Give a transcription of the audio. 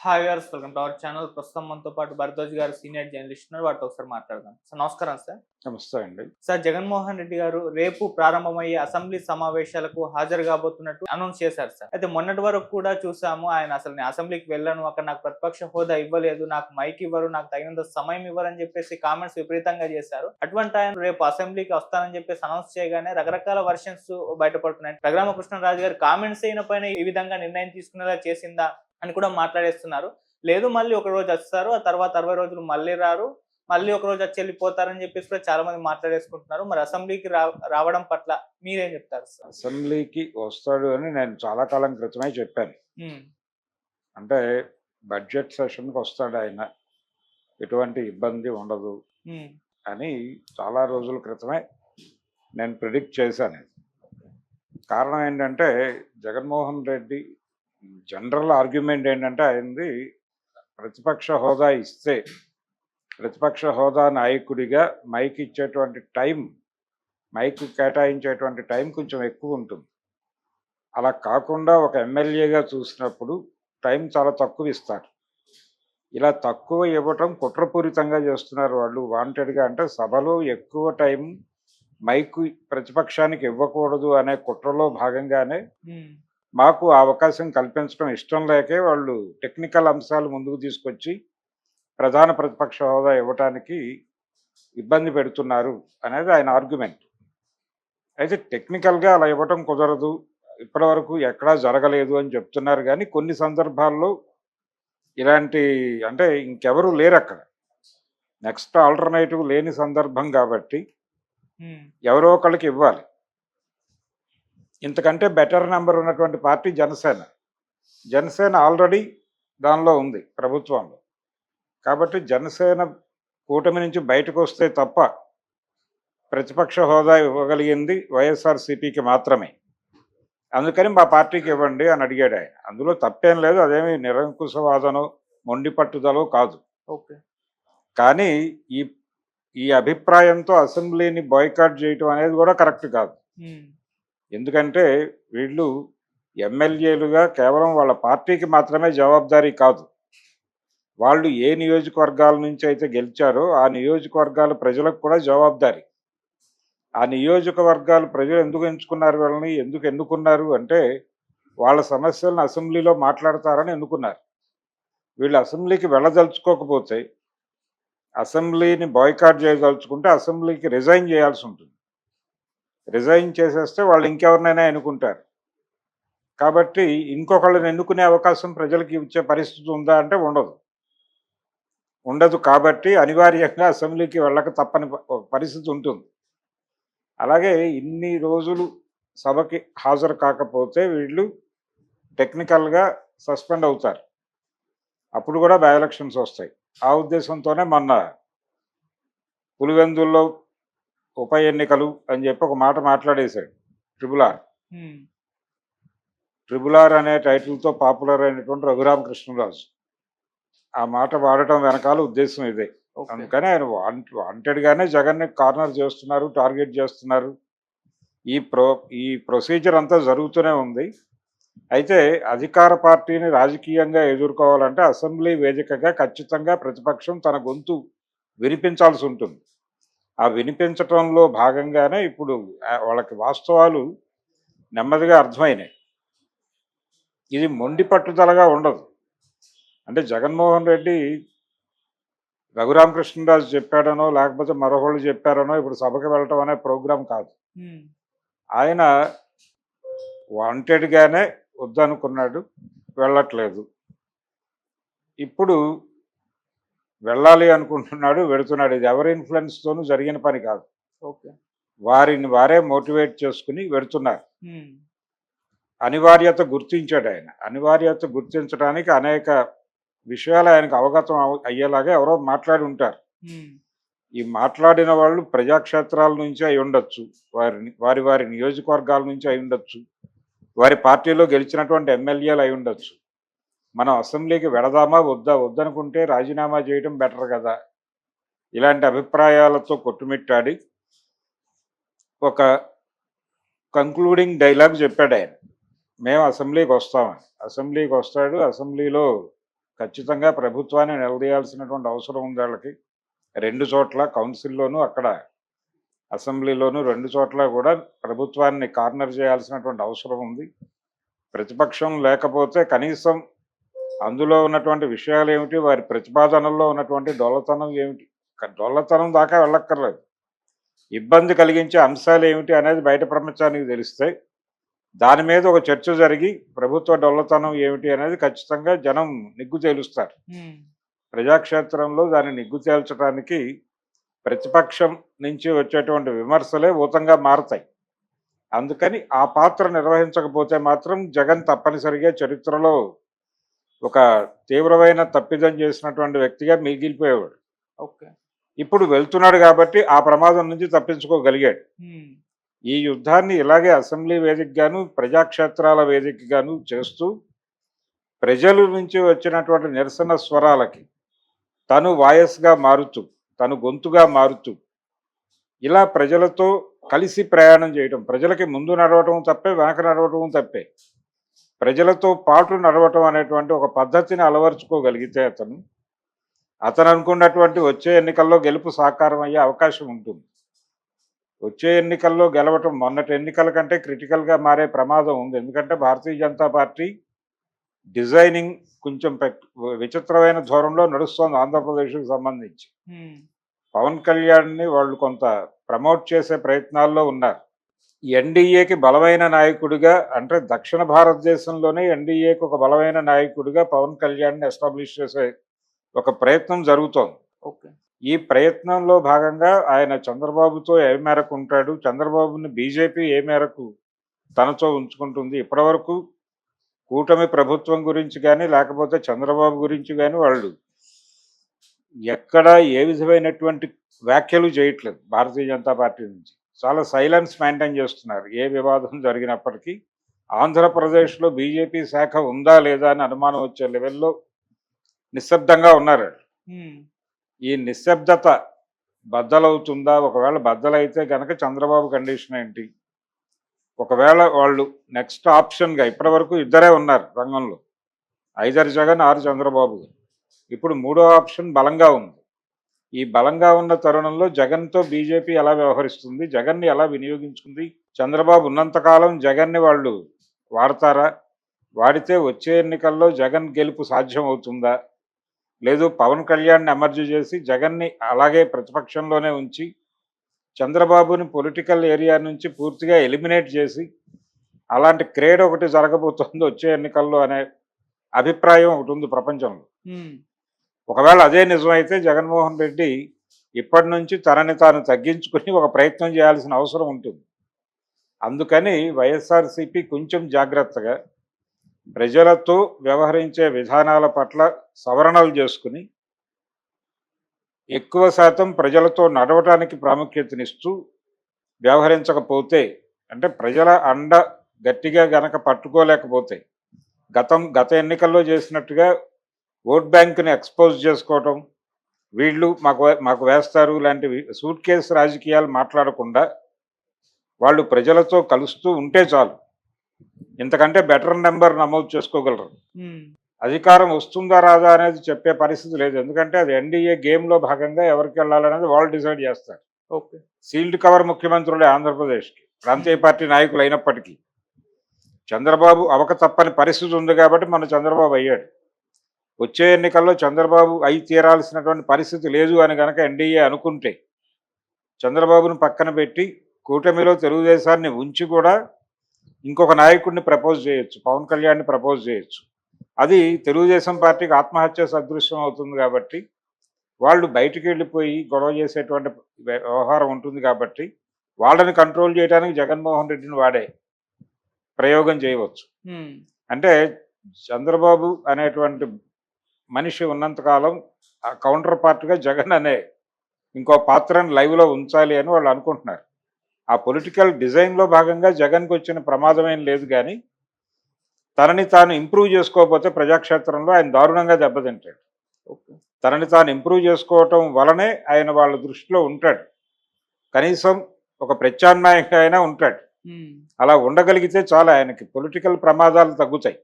Hi viewers, welcome to our channel. ప్రస్తుతం మనతో పాటు భరద్వాజ్ గారు సీనియర్ జర్నలిస్ట్ ఉన్నారు. వారితో ఒకసారి మాట్లాడదాం. సార్ నమస్కారం సార్. నమస్తే అండి. సార్, జగన్మోహన్ రెడ్డి గారు రేపు ప్రారంభమయ్యే అసెంబ్లీ సమావేశాలకు హాజరు కాబోతున్నట్టు అనౌన్స్ చేశారు సార్. అయితే మొన్నటి వరకు కూడా చూసాము, ఆయన అసలు నేను అసెంబ్లీకి వెళ్ళను, అక్కడ నాకు ప్రతిపక్ష హోదా ఇవ్వలేదు, నాకు మైక్ ఇవ్వరు, నాకు తగినంత సమయం ఇవ్వరని చెప్పేసి కామెంట్స్ విపరీతంగా చేశారు. అటువంటి ఆయన రేపు అసెంబ్లీకి వస్తానని చెప్పేసి అనౌన్స్ చేయగానే రకరకాల వర్షన్స్ బయటపడుతున్నాయి. రఘురామకృష్ణరాజు గారు కామెంట్స్ అయిన పైన ఈ విధంగా నిర్ణయం తీసుకునేలా చేసిందా అని కూడా మాట్లాడేస్తున్నారు. లేదు, మళ్ళీ ఒక రోజు వస్తారు, ఆ తర్వాత 60 రోజులు మళ్ళీ రారు, మళ్ళీ ఒక రోజు వచ్చి వెళ్ళిపోతారని చెప్పేసి కూడా చాలా మంది మాట్లాడేసుకుంటున్నారు. మరి అసెంబ్లీకి రావడం పట్ల మీరేం చెప్తారు సార్? అసెంబ్లీకి వస్తాడు అని నేను చాలా కాలం క్రితమే చెప్పాను. అంటే బడ్జెట్ సెషన్కి వస్తాడు ఆయన, ఎటువంటి ఇబ్బంది ఉండదు అని చాలా రోజుల క్రితమే నేను ప్రిడిక్ట్ చేశాను. కారణం ఏంటంటే జగన్మోహన్ రెడ్డి జనరల్ ఆర్గ్యుమెంట్ ఏంటంటే ఆయనది ప్రతిపక్ష హోదా ఇస్తే ప్రతిపక్ష హోదా నాయకుడిగా మైక్ ఇచ్చేటువంటి టైం, మైక్ కేటాయించేటువంటి టైం కొంచెం ఎక్కువ ఉంటుంది. అలా కాకుండా ఒక ఎమ్మెల్యేగా చూసినప్పుడు టైం చాలా తక్కువ ఇస్తారు. ఇలా తక్కువ ఇవ్వటం కుట్రపూరితంగా చేస్తున్నారు వాళ్ళు వాంటెడ్గా. అంటే సభలో ఎక్కువ టైం మైక్ ప్రతిపక్షానికి ఇవ్వకూడదు అనే కుట్రలో భాగంగానే మాకు ఆ అవకాశం కల్పించడం ఇష్టం లేకే వాళ్ళు టెక్నికల్ అంశాలు ముందుకు తీసుకొచ్చి ప్రధాన ప్రతిపక్ష హోదా ఇవ్వటానికి ఇబ్బంది పెడుతున్నారు అనేది ఆయన ఆర్గ్యుమెంట్. అయితే టెక్నికల్గా అలా ఇవ్వటం కుదరదు, ఇప్పటివరకు ఎక్కడా జరగలేదు అని చెప్తున్నారు. కానీ కొన్ని సందర్భాల్లో ఇలాంటి అంటే ఇంకెవరూ లేరు అక్కడ, నెక్స్ట్ ఆల్టర్నేటివ్ లేని సందర్భం కాబట్టి ఎవరో ఒకళ్ళకి ఇవ్వాలి. ఇంతకంటే బెటర్ నెంబర్ ఉన్నటువంటి పార్టీ జనసేన. జనసేన ఆల్రెడీ దానిలో ఉంది ప్రభుత్వంలో. కాబట్టి జనసేన కూటమి నుంచి బయటకు వస్తే తప్ప ప్రతిపక్ష హోదా ఇవ్వగలిగింది వైఎస్ఆర్సీపీకి మాత్రమే. అందుకని మా పార్టీకి ఇవ్వండి అని అడిగాడు ఆయన. అందులో తప్పేం లేదు, అదేమి నిరంకుశవాదనో మొండి పట్టుదలో కాదు. ఓకే. కానీ ఈ ఈ అభిప్రాయంతో అసెంబ్లీని బాయ్కాట్ చేయటం అనేది కూడా కరెక్ట్ కాదు. ఎందుకంటే వీళ్ళు ఎమ్మెల్యేలుగా కేవలం వాళ్ళ పార్టీకి మాత్రమే జవాబుదారీ కాదు, వాళ్ళు ఏ నియోజకవర్గాల నుంచి అయితే గెలిచారో ఆ నియోజకవర్గాల ప్రజలకు కూడా జవాబుదారీ. ఆ నియోజకవర్గాల ప్రజలు ఎందుకు ఎంచుకున్నారు, వీళ్ళని ఎందుకు ఎన్నుకున్నారు అంటే వాళ్ళ సమస్యలను అసెంబ్లీలో మాట్లాడతారని ఎన్నుకున్నారు. వీళ్ళు అసెంబ్లీకి వెళ్ళదలుచుకోకపోతే, అసెంబ్లీని బాయ్కాట్ చేయదలుచుకుంటే అసెంబ్లీకి రిజైన్ చేయాల్సి ఉంటుంది. రిజైన్ చేసేస్తే వాళ్ళు ఇంకెవరినైనా ఎన్నుకుంటారు. కాబట్టి ఇంకొకళ్ళని ఎన్నుకునే అవకాశం ప్రజలకి ఇచ్చే పరిస్థితి ఉందా అంటే ఉండదు. కాబట్టి అనివార్యంగా అసెంబ్లీకి వెళ్ళక తప్పని పరిస్థితి ఉంటుంది. అలాగే ఇన్ని రోజులు సభకి హాజరు కాకపోతే వీళ్ళు టెక్నికల్గా సస్పెండ్ అవుతారు. అప్పుడు కూడా బై ఎలక్షన్స్ వస్తాయి. ఆ ఉద్దేశంతోనే మొన్న పులివెందుల్లో ఉప ఎన్నికలు అని చెప్పి ఒక మాట మాట్లాడేశాడు. ట్రిబుల్ ఆర్ అనే టైటిల్తో పాపులర్ అయినటువంటి రఘురామకృష్ణరాజు ఆ మాట వాడటం వెనకాల ఉద్దేశం ఇదే. అందుకని ఆయన వాంటెడ్గానే జగన్ని కార్నర్ చేస్తున్నారు, టార్గెట్ చేస్తున్నారు. ఈ ప్రొసీజర్ అంతా జరుగుతూనే ఉంది. అయితే అధికార పార్టీని రాజకీయంగా ఎదుర్కోవాలంటే అసెంబ్లీ వేదికగా ఖచ్చితంగా ప్రతిపక్షం తన గొంతు వినిపించాల్సి ఉంటుంది. ఆ వినిపించటంలో భాగంగానే ఇప్పుడు వాళ్ళకి వాస్తవాలు నెమ్మదిగా అర్థమైనాయి. ఇది మొండి పట్టుదలగా ఉండదు. అంటే జగన్మోహన్ రెడ్డి రఘురామకృష్ణరాజు చెప్పాడనో లేకపోతే మరొకళ్ళు చెప్పారనో ఇప్పుడు సభకి వెళ్ళటం అనే ప్రోగ్రాం కాదు. ఆయన వాంటెడ్గానే వద్దనుకున్నాడు, వెళ్ళట్లేదు. ఇప్పుడు వెళ్ళాలి అనుకుంటున్నాడు, వెళుతున్నాడు. ఇది ఎవరి ఇన్ఫ్లుయెన్స్తోనూ జరిగిన పని కాదు. వారిని వారే మోటివేట్ చేసుకుని వెళుతున్నారు. అనివార్యత గుర్తించాడు ఆయన. అనివార్యత గుర్తించడానికి అనేక విషయాలు ఆయనకు అవగతం అయ్యేలాగా ఎవరో మాట్లాడి ఉంటారు. ఈ మాట్లాడిన వాళ్ళు ప్రజాక్షేత్రాల నుంచి అయి ఉండొచ్చు, వారి నియోజకవర్గాల నుంచి అయి ఉండొచ్చు, వారి పార్టీలో గెలిచినటువంటి ఎమ్మెల్యేలు అయి ఉండొచ్చు. మనం అసెంబ్లీకి వెళదామా వద్దనుకుంటే రాజీనామా చేయడం బెటర్ కదా, ఇలాంటి అభిప్రాయాలతో కొట్టుమిట్టాడి ఒక కంక్లూడింగ్ డైలాగ్ చెప్పాడు ఆయన. మేము అసెంబ్లీకి వస్తామని. అసెంబ్లీకి వస్తాడు, అసెంబ్లీలో ఖచ్చితంగా ప్రభుత్వాన్ని నిలదీయాల్సినటువంటి అవసరం ఉంది వాళ్ళకి. 2 చోట్ల కౌన్సిల్‌లోనూ, అక్కడ అసెంబ్లీలోనూ 2 చోట్ల కూడా ప్రభుత్వాన్ని కార్నర్ చేయాల్సినటువంటి అవసరం ఉంది. ప్రతిపక్షం లేకపోతే కనీసం అందులో ఉన్నటువంటి విషయాలేమిటి, వారి ప్రతిపాదనల్లో ఉన్నటువంటి డొల్లతనం ఏమిటి, డొల్లతనం దాకా వెళ్ళక్కర్లేదు. ఇబ్బంది కలిగించే అంశాలేమిటి అనేది బయట ప్రపంచానికి తెలిస్తే దాని మీద ఒక చర్చ జరిగి ప్రభుత్వ డొల్లతనం ఏమిటి అనేది ఖచ్చితంగా జనం నిగ్గు తేలుస్తారు. ప్రజాక్షేత్రంలో దాన్ని నిగ్గు తేల్చడానికి ప్రతిపక్షం నుంచి వచ్చేటువంటి విమర్శలే ఊతంగా మారతాయి. అందుకని ఆ పాత్ర నిర్వహించకపోతే మాత్రం జగన్ తప్పనిసరిగా చరిత్రలో ఒక తీవ్రమైన తప్పిదం చేసినటువంటి వ్యక్తిగా మిగిలిపోయేవాడు. ఓకే. ఇప్పుడు వెళ్తున్నాడు కాబట్టి ఆ ప్రమాదం నుంచి తప్పించుకోగలిగాడు. ఈ యుద్ధాన్ని ఇలాగే అసెంబ్లీ వేదికగాను, ప్రజాక్షేత్రాల వేదికగాను చేస్తూ ప్రజల నుంచి వచ్చినటువంటి నిరసన స్వరాలకి తను వాయస్గా మారుతూ, తను గొంతుగా మారుతూ ఇలా ప్రజలతో కలిసి ప్రయాణం చేయటం, ప్రజలకి ముందు నడవటం తప్పే, వెనక నడవటం తప్పే, ప్రజలతో పాటు నడవటం అనేటువంటి ఒక పద్ధతిని అలవర్చుకోగలిగితే అతను అనుకున్నటువంటి వచ్చే ఎన్నికల్లో గెలుపు సాకారం అయ్యే అవకాశం ఉంటుంది. వచ్చే ఎన్నికల్లో గెలవటం మొన్నటి ఎన్నికల కంటే క్రిటికల్గా మారే ప్రమాదం ఉంది. ఎందుకంటే భారతీయ జనతా పార్టీ డిజైనింగ్ కొంచెం విచిత్రమైన ధోరణిలో నడుస్తోంది ఆంధ్రప్రదేశ్కి సంబంధించి. పవన్ కళ్యాణ్ని వాళ్ళు కొంత ప్రమోట్ చేసే ప్రయత్నాల్లో ఉన్నారు. ఎన్డీఏకి బలమైన నాయకుడిగా, అంటే దక్షిణ భారతదేశంలోనే ఎన్డీఏకి ఒక బలమైన నాయకుడిగా పవన్ కళ్యాణ్ని ఎస్టాబ్లిష్ చేసే ఒక ప్రయత్నం జరుగుతోంది. ఓకే. ఈ ప్రయత్నంలో భాగంగా ఆయన చంద్రబాబుతో ఏ మేరకు ఉంటాడు, చంద్రబాబుని బీజేపీ ఏ మేరకు తనతో ఉంచుకుంటుంది, ఇప్పటివరకు కూటమి ప్రభుత్వం గురించి కానీ లేకపోతే చంద్రబాబు గురించి కానీ వాళ్ళు ఎక్కడ ఏ విధమైనటువంటి వ్యాఖ్యలు చేయట్లేదు. భారతీయ జనతా పార్టీ నుంచి చాలా సైలెన్స్ మెయింటైన్ చేస్తున్నారు. ఏ వివాదం జరిగినప్పటికీ ఆంధ్రప్రదేశ్లో బీజేపీ శాఖ ఉందా లేదా అని అనుమానం వచ్చే లెవెల్లో నిశ్శబ్దంగా ఉన్నారు. ఈ నిశ్శబ్దత బద్దలవుతుందా? ఒకవేళ బద్దలైతే కనుక చంద్రబాబు కండిషన్ ఏంటి? ఒకవేళ వాళ్ళు నెక్స్ట్ ఆప్షన్గా, ఇప్పటి వరకు ఇద్దరే ఉన్నారు రంగంలో, ఐదర్ జగన్ ఆర్ చంద్రబాబు. ఇప్పుడు మూడో ఆప్షన్ బలంగా ఉంది. ఈ బలంగా ఉన్న తరుణంలో జగన్తో బీజేపీ ఎలా వ్యవహరిస్తుంది, జగన్ని ఎలా వినియోగించుకుంది, చంద్రబాబు ఉన్నంతకాలం జగన్ని వాళ్ళు వాడతారా, వాడితే వచ్చే ఎన్నికల్లో జగన్ గెలుపు సాధ్యం అవుతుందా, లేదు పవన్ కళ్యాణ్ని ఎమర్జీ చేసి జగన్ని అలాగే ప్రతిపక్షంలోనే ఉంచి చంద్రబాబుని పొలిటికల్ ఏరియా నుంచి పూర్తిగా ఎలిమినేట్ చేసి అలాంటి క్రేడ్ ఒకటి జరగబోతుంది వచ్చే ఎన్నికల్లో అనే అభిప్రాయం ఒకటి ఉంది ప్రపంచంలో. ఒకవేళ అదే నిజమైతే జగన్మోహన్ రెడ్డి ఇప్పటి నుంచి తనని తాను తగ్గించుకుని ఒక ప్రయత్నం చేయాల్సిన అవసరం ఉంటుంది. అందుకని వైఎస్ఆర్సీపీ కొంచెం జాగ్రత్తగా ప్రజలతో వ్యవహరించే విధానాల పట్ల సవరణలు చేసుకుని ఎక్కువ శాతం ప్రజలతో నడవటానికి ప్రాముఖ్యతనిస్తూ వ్యవహరించకపోతే, అంటే ప్రజల అండ గట్టిగా గనక పట్టుకోలేకపోతే గత ఎన్నికల్లో చేసినట్టుగా ఓట్ బ్యాంకుని ఎక్స్పోజ్ చేసుకోవటం, వీళ్ళు మాకు వేస్తారు లాంటివి సూట్ కేసు రాజకీయాలు మాట్లాడకుండా వాళ్ళు ప్రజలతో కలుస్తూ ఉంటే చాలు. ఇంతకంటే బెటర్ నెంబర్ నమోదు చేసుకోగలరు. అధికారం వస్తుందా రాదా అనేది చెప్పే పరిస్థితి లేదు. ఎందుకంటే అది ఎన్డీఏ గేమ్లో భాగంగా ఎవరికి వెళ్ళాలనేది వాళ్ళు డిసైడ్ చేస్తారు. ఓకే. సీల్డ్ కవర్ ముఖ్యమంత్రులే ఆంధ్రప్రదేశ్కి, ప్రాంతీయ పార్టీ నాయకులు అయినప్పటికీ. చంద్రబాబు అవకతప్పని పరిస్థితి ఉంది కాబట్టి మన చంద్రబాబు అయ్యాడు. వచ్చే ఎన్నికల్లో చంద్రబాబు అయి తీరాల్సినటువంటి పరిస్థితి లేదు అని కనుక ఎన్డీఏ అనుకుంటే చంద్రబాబును పక్కన పెట్టి కూటమిలో తెలుగుదేశాన్ని ఉంచి కూడా ఇంకొక నాయకుడిని ప్రపోజ్ చేయొచ్చు, పవన్ కళ్యాణ్ని ప్రపోజ్ చేయొచ్చు. అది తెలుగుదేశం పార్టీకి ఆత్మహత్య సదృశ్యం అవుతుంది కాబట్టి వాళ్ళు బయటికి వెళ్ళిపోయి గొడవ చేసేటువంటి వ్యవహారం ఉంటుంది కాబట్టి వాళ్ళని కంట్రోల్ చేయడానికి జగన్మోహన్ రెడ్డిని వాడే ప్రయోగం చేయవచ్చు. అంటే చంద్రబాబు అనేటువంటి మనిషి ఉన్నంతకాలం ఆ కౌంటర్ పార్ట్గా జగన్ అనే ఇంకో పాత్రను లైవ్లో ఉంచాలి అని వాళ్ళు అనుకుంటున్నారు. ఆ పొలిటికల్ డిజైన్లో భాగంగా జగన్కి వచ్చిన ప్రమాదం ఏం లేదు, కానీ తనని తాను ఇంప్రూవ్ చేసుకోకపోతే ప్రజాక్షేత్రంలో ఆయన దారుణంగా దెబ్బతింటాడు. తనని తాను ఇంప్రూవ్ చేసుకోవటం వలనే ఆయన వాళ్ళ దృష్టిలో ఉంటాడు, కనీసం ఒక ప్రత్యామ్నాయంగా అయినా ఉంటాడు. అలా ఉండగలిగితే చాలా ఆయనకి పొలిటికల్ ప్రమాదాలు తగ్గుతాయి.